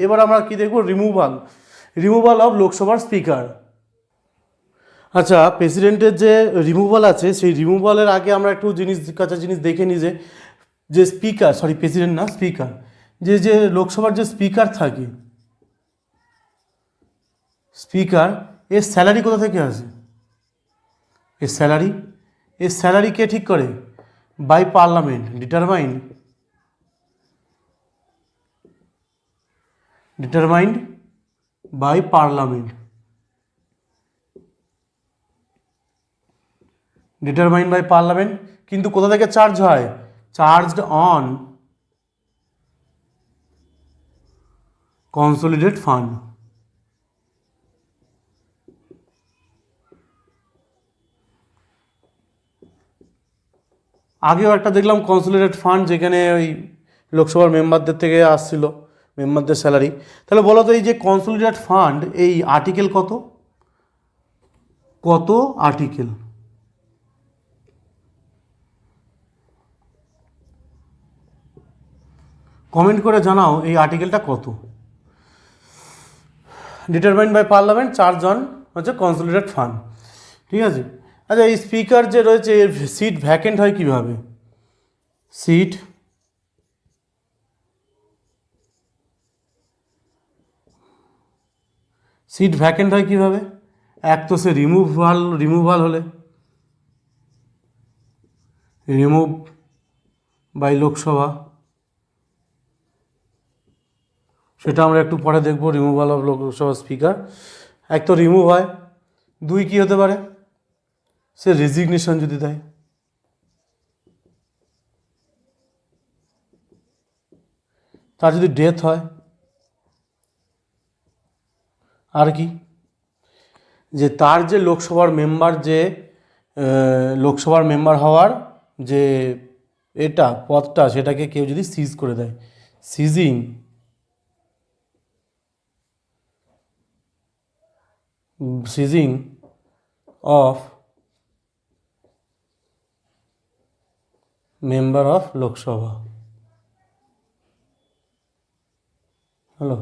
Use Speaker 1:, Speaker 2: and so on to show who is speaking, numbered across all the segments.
Speaker 1: এবার আমরা কি দেখব, রিমুভাল অফ লোকসভার স্পিকার। আচ্ছা, প্রেসিডেন্টের যে রিমুভাল আছে সেই রিমুভালের আগে আমরা একটু কাঁচা জিনিস দেখে নিই যে স্পিকার, প্রেসিডেন্ট না, স্পিকার, যে লোকসভার যে স্পিকার থাকে, স্পিকার এর স্যালারি কোথা থেকে আসে? এর স্যালারি কে ঠিক করে? By parliament, determined by parliament, কিন্তু কোথা থেকে চার্জ হয়? Charged on consolidate fund. আগেও একটা দেখলাম কনসোলিডেট ফান্ড, যেখানে ওই লোকসভার মেম্বারদের থেকে আসছিল, মেম্বারদের স্যালারি। তাহলে বলো তো, এই যে কনসোলিডেট ফান্ড, এই আর্টিকেল কত আর্টিকেল? কমেন্ট করে জানাও এই আর্টিকেলটা কত। Determined by parliament, charge on হচ্ছে কনসোলিডেট ফান্ড, ঠিক আছে। আচ্ছা, এই স্পিকার যে রয়েছে এর সিট ভ্যাকেন্ট হয় কিভাবে? সিট ভ্যাকেন্ট হয় কিভাবে? এক তো সে রিমুভাল হলে, রিমুভ বাই লোকসভা, সেটা আমরা একটু পরে দেখবো। রিমুভাল অফ লোকসভা স্পিকার, এক তো রিমুভ হয়, দুই কি হতে পারে? সে রেজিগনেশন যদি দেয়, তার যদি ডেথ হয়, আর কি, যে তার যে লোকসভার মেম্বার হওয়ার যে পদটা, সেটাকে কেউ যদি সিজ করে দেয়, seizing of member of Lok Sabha. Hello,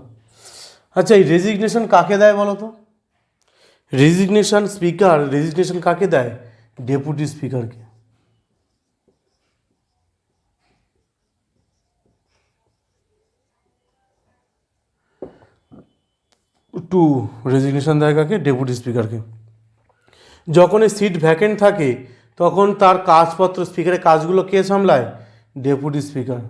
Speaker 1: আচ্ছা, এই রেজিগনেশন কাকে দেয় বলো তো? রেজিগনেশন কাকে দেয়? ডেপুটি স্পিকারকে। রেজিগনেশন দেয় কাকে? ডেপুটি স্পিকারকে। যখন এই সিট ভ্যাকেন্ট থাকে তখন তার কাজপত্র, স্পিকারের কাজগুলো কে সামলায়? Deputy speaker.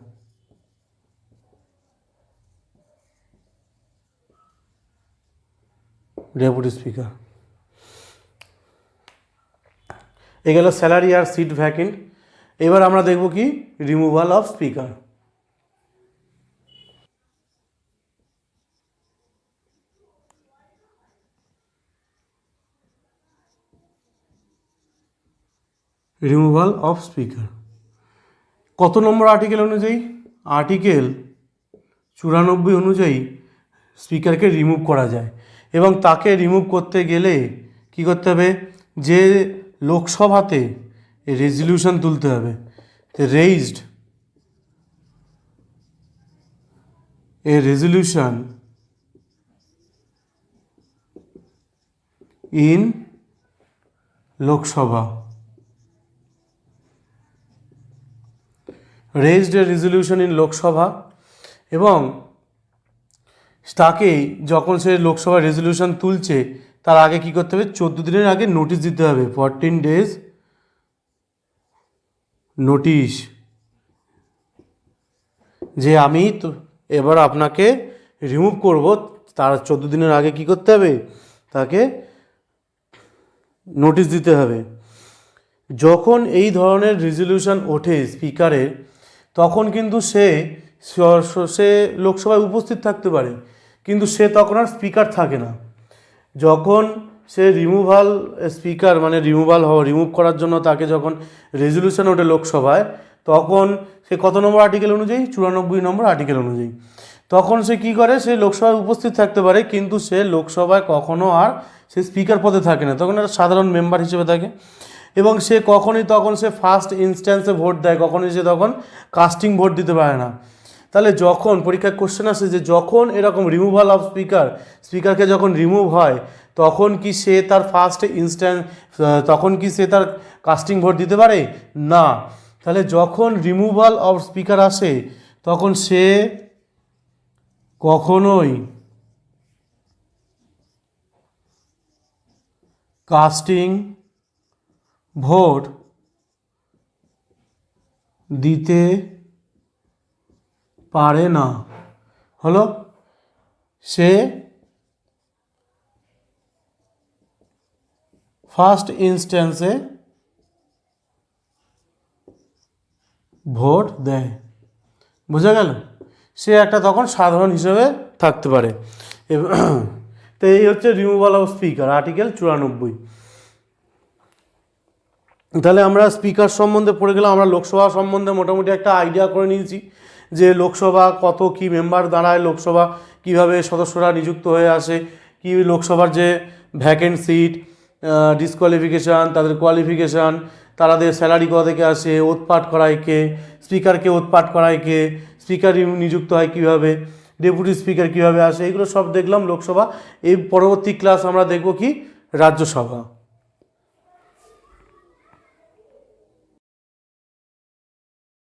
Speaker 1: এ গেল স্যালারি আর সিট ভ্যাকেন্ট। এবার আমরা দেখব কি, removal of speaker. Removal of speaker কত নম্বর আর্টিকেল অনুযায়ী? আর্টিকেল 94 অনুযায়ী স্পিকারকে রিমুভ করা যায়, এবং তাকে রিমুভ করতে গেলে কি করতে হবে? যে লোকসভাতে রেজলিউশন তুলতে হবে, raised resolution in Lok Sabha, resolution in Lok Sabha, এবং তাকে যখন সে লোকসভা রেজলিউশন তুলছে তার আগে কি করতে হবে? 14 দিনের আগে নোটিশ দিতে হবে, 14 days নোটিশ, যে আমি তো এবার আপনাকে রিমুভ করব। তার 14 দিনের আগে কি করতে হবে? তাকে নোটিশ দিতে হবে। যখন এই ধরনের রেজলিউশন ওঠে স্পিকারের, তখন কিন্তু সে লোকসভায় উপস্থিত থাকতে পারে, কিন্তু সে তখন আর স্পিকার থাকে না। যখন সে রিমুভ করার জন্য তাকে যখন রেজলিউশন ওঠে লোকসভায়, তখন সে কত নম্বর আর্টিকেল অনুযায়ী? 94 নম্বর আর্টিকেল অনুযায়ী। তখন সে কি করে? সে লোকসভায় উপস্থিত থাকতে পারে, কিন্তু সে লোকসভায় কখনো আর সে স্পিকার পদে থাকে না, তখন একটা সাধারণ মেম্বার হিসেবে থাকে। এবং সে তখন সে ফার্স্ট ইনস্ট্যান্সে ভোট দেয়, কখনই সে তখন কাস্টিং ভোট দিতে পারে না। তাহলে যখন পরীক্ষায় কোশ্চেন আসে যে যখন এরকম রিমুভাল অফ স্পিকারকে যখন রিমুভ হয় তখন কি সে তার ফার্স্ট ইনস্ট্যান্স তখন কি সে তার কাস্টিং ভোট দিতে পারে না। তাহলে যখন রিমুভাল অফ স্পিকার আসে তখন সে কখনোই কাস্টিং ভোট দিতে পারে না। হলো, সে ফার্স্ট ইনস্ট্যান্সে ভোট দেয়। বোঝা গেল? সে একটা তখন সাধারণ হিসেবে থাকতে পারে। তো এই হচ্ছে রিমুভাল অফ স্পিকার, আর্টিকেল 94। তাহলে আমরা স্পিকার সম্বন্ধে পড়ে গেলাম। আমরা লোকসভা সম্বন্ধে মোটামুটি একটা আইডিয়া করে নিয়েছি যে লোকসভা কত কি মেম্বার দাঁড়ায়, লোকসভা কিভাবে সদস্যরা নিযুক্ত হয়ে আসে, কি লোকসভার যে ভ্যাকেন্ট সিট, ডিসকোয়ালিফিকেশান, তাদের কোয়ালিফিকেশান, তাদের স্যালারি কত থেকে আসে, ওতপাট করায় কে, স্পিকারকে ওতপাট করায় কে, স্পিকার নিযুক্ত হয় কীভাবে, ডেপুটি স্পিকার কীভাবে আসে, এগুলো সব দেখলাম লোকসভা। এই পরবর্তী ক্লাস আমরা দেখব কি রাজ্যসভা।